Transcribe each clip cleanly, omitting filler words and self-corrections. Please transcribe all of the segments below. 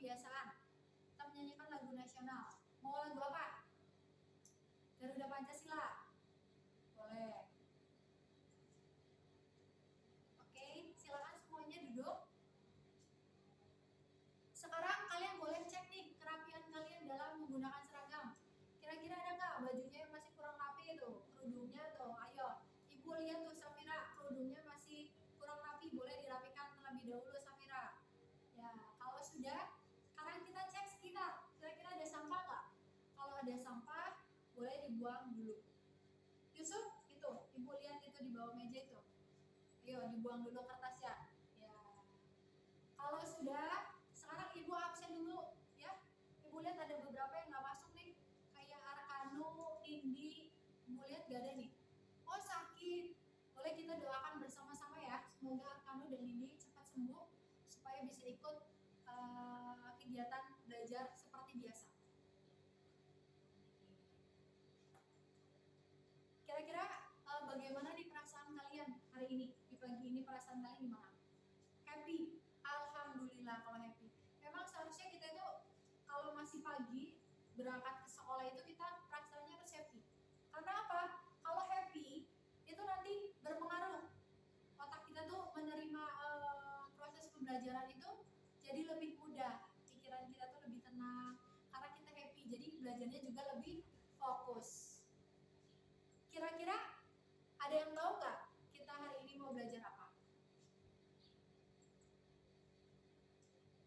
kebiasaan. Kita menyanyikan lagu nasional. Mau lagu apa? Garuda Pancasila. Boleh. Oke, silakan semuanya duduk. Sekarang kalian boleh cek nih kerapian kalian dalam menggunakan seragam. Kira-kira ada nggak bajunya yang masih kurang rapi itu? Kerudungnya tuh, ayo. Ibu lihat tuh Safira, kerudungnya masih kurang rapi, boleh dirapikan terlebih dahulu Safira. Ya, kalau sudah, sekarang kita cek sekitar. Kira-kira ada sampah nggak? Kalau ada sampah, boleh dibuang dulu. Yusuf, itu, ibu lihat itu di bawah meja itu. Ayo, dibuang dulu kertasnya. Ya. Kalau sudah, sekarang ibu absen dulu, ya. Ibu lihat ada beberapa yang nggak masuk nih, kayak Arkanu, Indi. Ibu lihat gak ada nih. Oh sakit. Boleh kita doakan bersama-sama ya. Semoga Arkanu dan Indi cepat sembuh supaya bisa ikut kegiatan belajar seperti biasa. Kira-kira bagaimana nih perasaan kalian hari ini? Di pagi ini perasaan kalian gimana? Happy. Alhamdulillah kalau happy. Memang seharusnya kita itu kalau masih pagi berangkat ke sekolah itu kita perasaannya harus happy. Karena apa? Kalau happy itu nanti berpengaruh. Otak kita tuh menerima proses pembelajaran itu jadi lebih mudah. Pikiran kita tuh lebih tenang karena kita happy. Jadi belajarnya juga lebih fokus. Kira-kira ada yang tahu nggak kita hari ini mau belajar apa?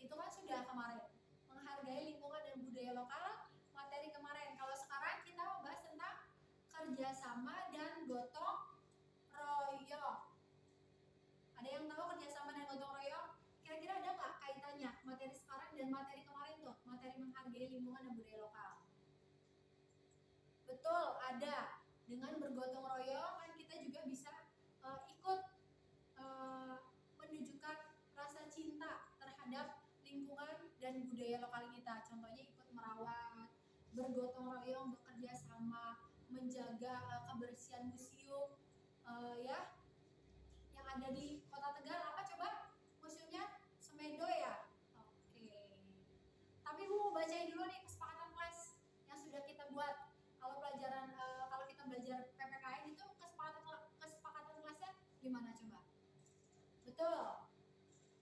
Itu kan sudah kemarin, menghargai lingkungan dan budaya lokal, materi kemarin. Kalau sekarang kita membahas tentang kerjasama dan gotong royong. Ada yang tahu kerjasama dan gotong royong? Kira-kira ada nggak kaitannya materi sekarang dan materi kemarin tuh, materi menghargai lingkungan dan budaya lokal? Betul, ada. Dengan bergotong royong kan kita juga bisa ikut menunjukkan rasa cinta terhadap lingkungan dan budaya lokal kita. Contohnya ikut merawat, bergotong royong, bekerja sama, menjaga kebersihan museum ya yang ada di Kota Tegal. Apa coba museumnya? Semedo ya. Oke. Tapi Bu mau bacain dulu nih kesepakatan kelas yang sudah kita buat. Kalau pelajaran kalau kita belajar PPKN itu kesepakatan kelasnya gimana coba? Betul.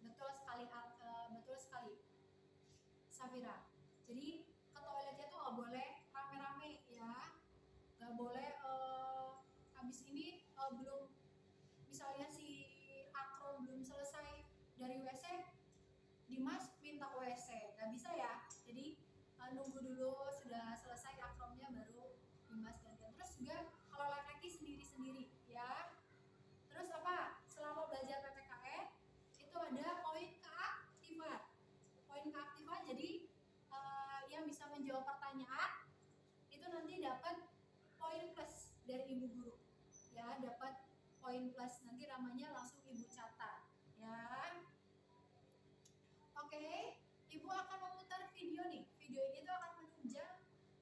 Betul sekali, betul sekali, Safira. Jadi ke toiletnya tuh nggak boleh rame-rame ya, nggak boleh habis ini belum, misalnya si Akrom belum selesai dari WC, Dimas minta WC, nggak bisa ya. Jadi nunggu dulu sudah selesai Akromnya baru Dimas gantian. Terus juga kalau laki-laki sendiri-sendiri ya. Terus apa? Selama belajar PPKN itu ada poin keaktifan. Poin keaktifan jadi yang bisa menjawab pertanyaan itu nanti dapat poin plus dari ibu guru. Ya, dapat poin plus, nanti namanya langsung ibu catat ya. Oke, ibu akan memutar video nih. Video ini tuh akan menunjang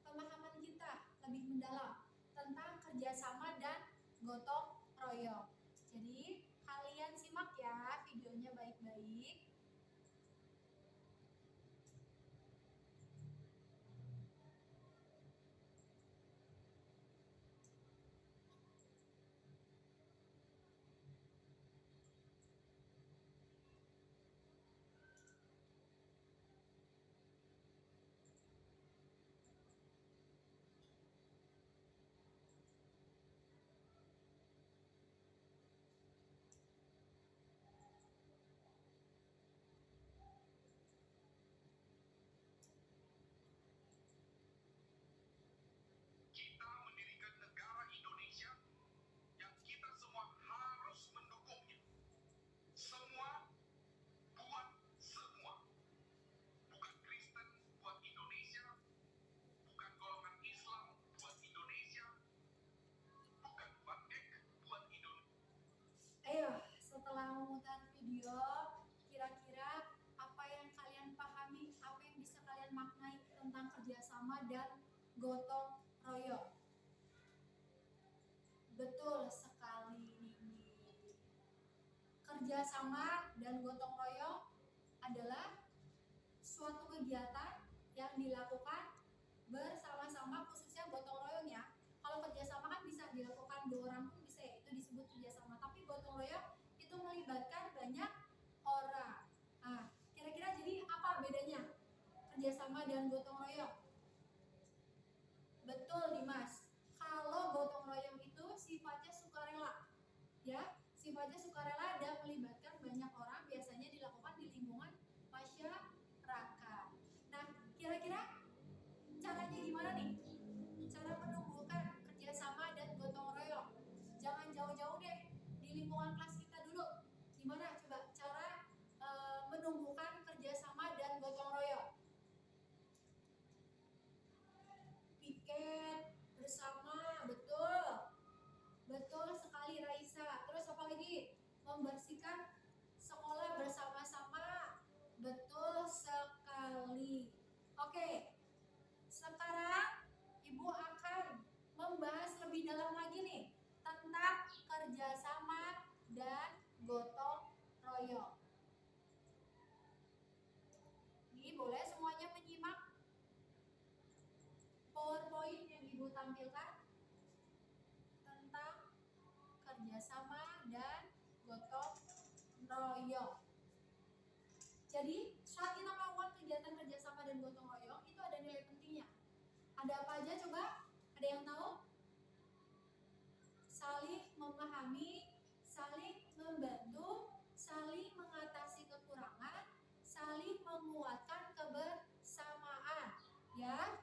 pemahaman kita lebih mendalam tentang kerjasama dan gotong royong. Jadi kalian simak ya videonya baik-baik. Kita mendirikan negara Indonesia yang kita semua harus mendukungnya. Semua buat semua. Bukan Kristen buat Indonesia, bukan golongan Islam buat Indonesia, bukan Batek buat Indonesia. Ayo, setelah memutar video, kira-kira apa yang kalian pahami, apa yang bisa kalian maknai tentang kerjasama dan gotong royong? Betul sekali Nini. Kerjasama dan gotong royong adalah suatu suatu kegiatan yang dilakukan bersama-sama, khususnya gotong royong ya. Kalau kerjasama kan bisa dilakukan 2 orang pun bisa ya, itu disebut kerjasama. Tapi gotong royong itu melibatkan banyak orang. Nah, kira-kira jadi apa bedanya kerjasama dan gotong royong? Betul Dimas. Kalau gotong royong itu sifatnya sukarela, ya, sifatnya sukarela dan melibatkan banyak orang, biasanya dilakukan di lingkungan masyarakat. Nah, kira-kira caranya gimana nih? Cara menumbuhkan kerjasama dan gotong royong. Jangan jauh-jauh deh, di lingkungan kelas kita dulu. Gimana coba cara menumbuhkan kerjasama dan gotong royong? Piket bersama, betul. Betul sekali Raisa. Terus apa lagi? Membersihkan sekolah bersama-sama. Betul sekali. Oke. Sekarang Ibu akan membahas lebih dalam lagi nih tentang kerjasama dan gotong royong. Ini boleh semuanya menyimak PowerPoint yang Ibu tampilkan tentang kerjasama dan gotong royong. Jadi saat kita melakukan kegiatan kerjasama dan gotong royong itu ada nilai pentingnya. Ada apa aja coba? Ada yang tahu? Saling memahami, saling membantu, saling mengatasi kekurangan, saling menguatkan kebersamaan, ya.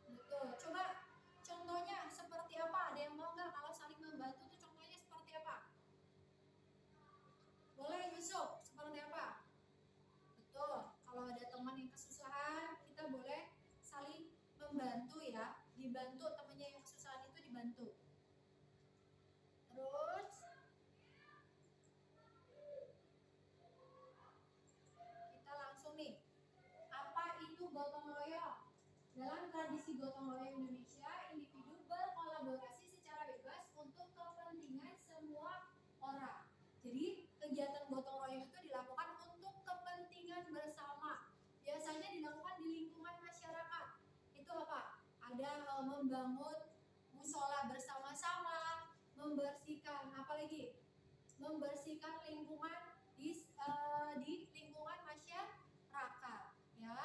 Betul. Coba contohnya seperti apa? Ada yang mau nggak kalau saling membantu itu contohnya seperti apa? Boleh Yusuf, seperti apa? Betul. Kalau ada teman yang kesusahan, kita boleh saling membantu ya. Dibantu temannya yang kesusahan itu dibantu. Terus kita langsung nih. Apa itu gotong royong? Dalam tradisi gotong royong Indonesia, individu berkolaborasi secara bebas untuk kepentingan semua orang. Jadi, kegiatan gotong royong itu dilakukan untuk kepentingan bersama. Biasanya dilakukan di lingkungan masyarakat. Itu apa? Ada membangun musola bersama-sama, membersihkan apa lagi? Membersihkan lingkungan di lingkungan masyarakat, ya.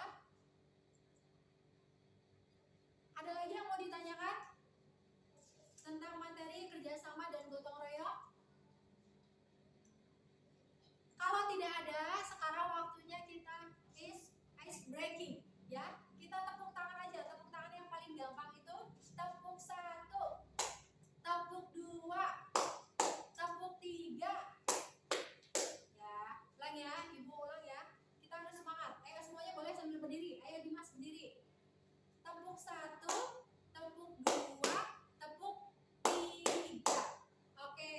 Ada lagi yang mau ditanyakan tentang materi kerjasama dan gotong royong? Kalau tidak ada, sekarang waktunya kita ice breaking, ya. Kita tepuk tangan aja, tepuk tangan yang paling gampang itu tepuk 1, tepuk 2, tepuk 3. Ya, ulang ya, Ibu ulang ya. Kita harus semangat. Ayo semuanya boleh sambil berdiri. Ayo Dimas berdiri. Tepuk 1, tepuk 2, tepuk 3. Oke,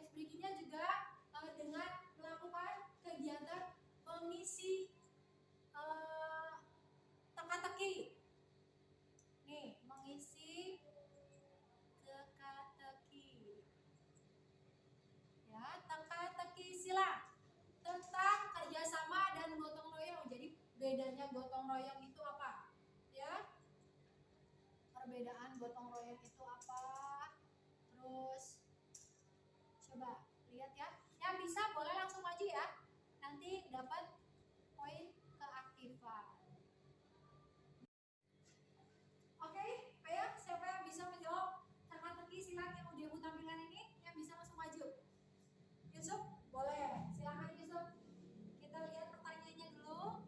ice breaking-nya juga dengan melakukan kegiatan mengisi teka-teki. Nih, mengisi teka-teki. Ya, teka-teki silang tentang kerjasama dan gotong royong. Jadi bedanya gotong royong itu apa? Ya, perbedaan gotong royong itu apa? Terus coba lihat ya. Yang bisa boleh langsung maju ya. Nanti dapat poin keaktifan. Oke, ayo siapa yang bisa menjawab teka-teki silang yang udah Ibu tampilkan ini? Yang bisa langsung maju. Yusuf, boleh. Silakan Yusuf. Kita lihat pertanyaannya dulu.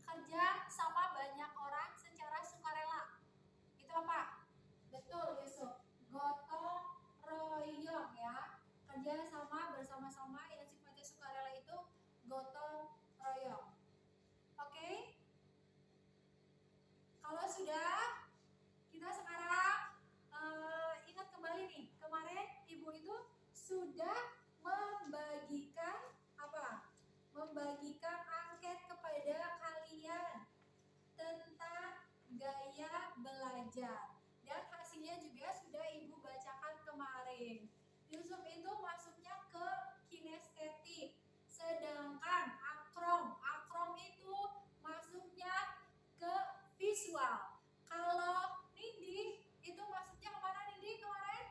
Kerja sama banyak orang secara sukarela. Itu apa? Betul Yusuf. Gotong royong ya. Kerja sama bersama-sama yang sifatnya sukarela itu gotong royong. Oke? Kalau sudah, kita sekarang ingat kembali nih. Kemarin Ibu itu sudah membagikan apa? Membagikan angket kepada kalian tentang gaya belajar. Dan hasilnya juga sudah Ibu bacakan kemarin. Yusuf itu masuknya ke kinestesia. Sedangkan akrom itu masuknya ke visual. Kalau Nindi itu masuknya kemana Nindi kemarin?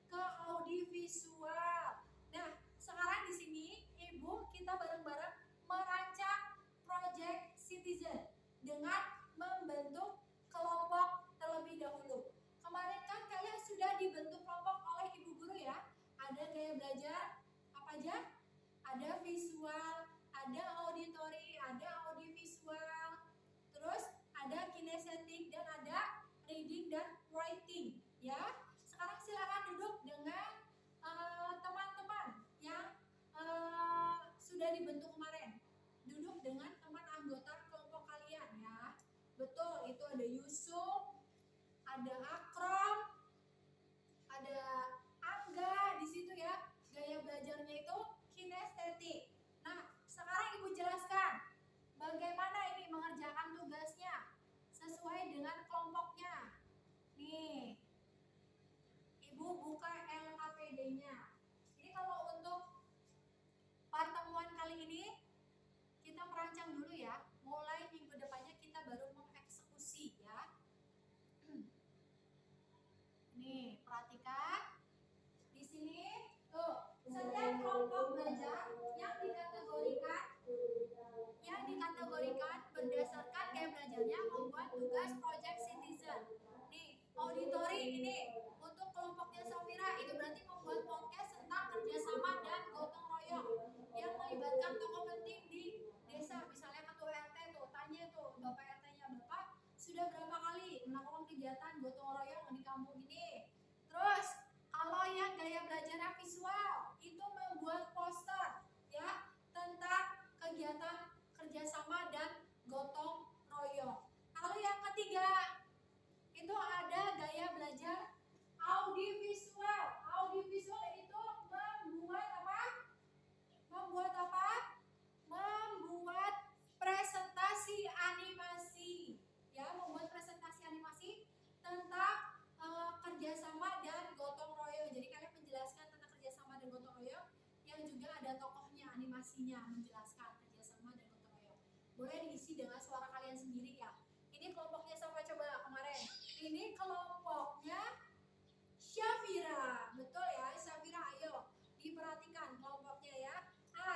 Ke audiovisual. Nah, sekarang di sini Ibu kita bareng-bareng merancang project citizen dengan membentuk kelompok terlebih dahulu. Kemarin kan kalian sudah dibentuk kelompok oleh Ibu Guru ya. Ada gaya belajar apa aja? Ada visual, ada auditory, ada audiovisual, terus ada kinestetik dan ada reading dan writing ya. Sekarang silakan duduk dengan teman-teman yang sudah dibentuk kemarin. Duduk dengan teman anggota kelompok kalian ya. Betul, itu ada Yusuf, ada Akrom, ada Angga di situ ya. Gaya belajarnya itu kinestetik. Nah, sekarang Ibu jelaskan bagaimana ini mengerjakan tugasnya sesuai dengan kelompoknya. Nih, Ibu buka LKPD-nya. Jadi kalau untuk pertemuan kali ini kita merancang dulu ya. Mulai minggu depannya kita baru mengeksekusi ya. Nih, perhatikan. Di sini tuh, setiap kelompok belajar yang dikategorikan berdasarkan gaya belajarnya membuat tugas project citizen. Nih, auditory ini untuk kelompoknya Safira itu berarti membuat podcast tentang kerjasama dan gotong royong yang melibatkan tokoh penting di desa. Misalnya ketua RT tuh, tanya tuh Bapak RT-nya, Bapak sudah berapa kali melakukan kegiatan gotong royong di kampung ini? Terus kalau yang gaya belajarnya visual itu membuat poster ya tentang kegiatan kerjasama dan gotong royong. Lalu yang ketiga itu ada gaya belajar audiovisual. Audiovisual itu membuat apa? Membuat presentasi animasi ya, membuat presentasi animasi tentang kerjasama dan gotong royong. Jadi kalian menjelaskan tentang kerjasama dan gotong royong yang juga ada tokohnya, animasinya menjelaskan kerjasama dan gotong royong. Boleh diisi dengan suara kalian sendiri ya. Ini kelompoknya siapa coba kemarin? Ini kelompoknya Syafira, betul ya Syafira. Ayo diperhatikan kelompoknya ya.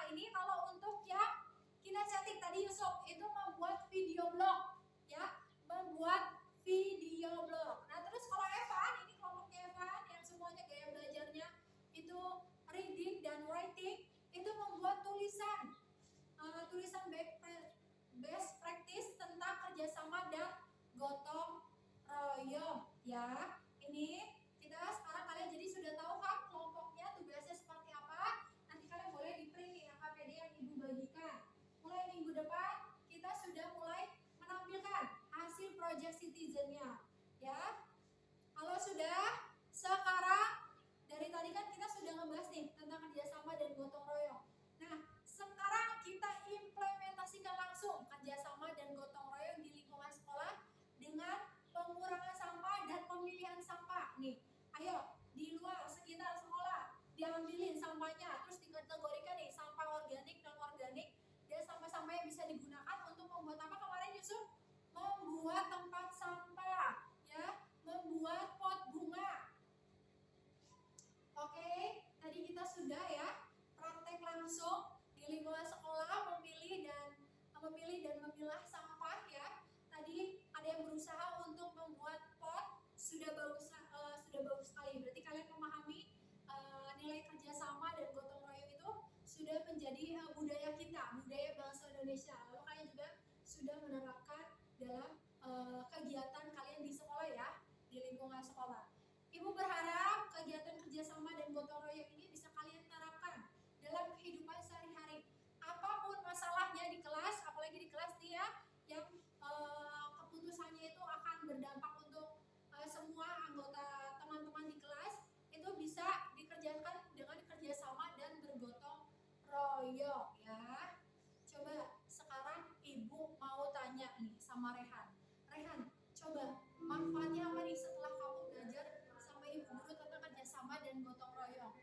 Ini kalau untuk yang kinestetik tadi Yusuf itu membuat video blog ya, membuat video blog. Nah terus kalau Evan, ini kelompoknya Evan yang semuanya gaya belajarnya itu reading dan writing, itu membuat tulisan best practice tentang kerjasama dan gotong royong ya. Ini kita sekarang kalian jadi sudah tahu kan kelompoknya tugasnya seperti apa. Nanti kalian boleh di print nih AKPD yang Ibu bagikan. Mulai minggu depan kita sudah mulai menampilkan hasil project citizennya ya. Kalau sudah, sekarang dari tadi kan kita sudah ngebahas nih tentang kerjasama dan gotong royong. Nah sekarang kita implementasikan langsung kerjasama dan gotong royong di lingkungan sekolah dengan pengurangan sampah dan pemilihan sampah. Nih, ayo di luar sekitar sekolah diambilin sampahnya, terus dikategorikan nih sampah organik, non organik, dan sampah-sampah yang bisa digunakan untuk membuat apa kemarin Yusuf? Membuat tempat sampah, ya, membuat pot bunga. Oke, tadi kita sudah ya praktek langsung di lingkungan sekolah memilih dan memilah sampah ya. Tadi ada yang berusaha untuk membuat pot, sudah bagus sekali. Berarti kalian memahami nilai kerjasama dan gotong royong itu sudah menjadi budaya kita, budaya bangsa Indonesia. Lalu kalian juga sudah menerapkan dalam kegiatan kalian di sekolah ya, di lingkungan sekolah. Ibu berharap kegiatan kerjasama dan gotong royong ini bisa kalian terapkan dalam kehidupan sehari-hari. Apapun masalahnya di kelas, apalagi di kelas dia yang keputusannya itu akan berdampak untuk semua anggota teman-teman di kelas, itu bisa dikerjakan dengan kerjasama dan bergotong royong ya. Coba sekarang Ibu mau tanya nih sama Rehan. Rehan, coba manfaatnya apa nih setelah kamu belajar sama Ibu Guru tentang kerjasama dan gotong royong?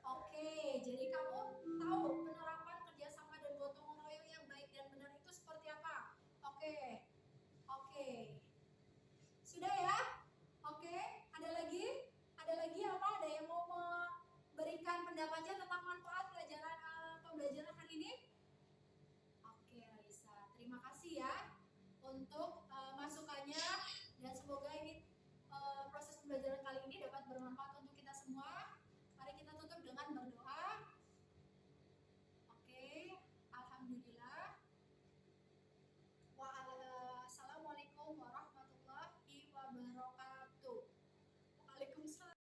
Oke, jadi kamu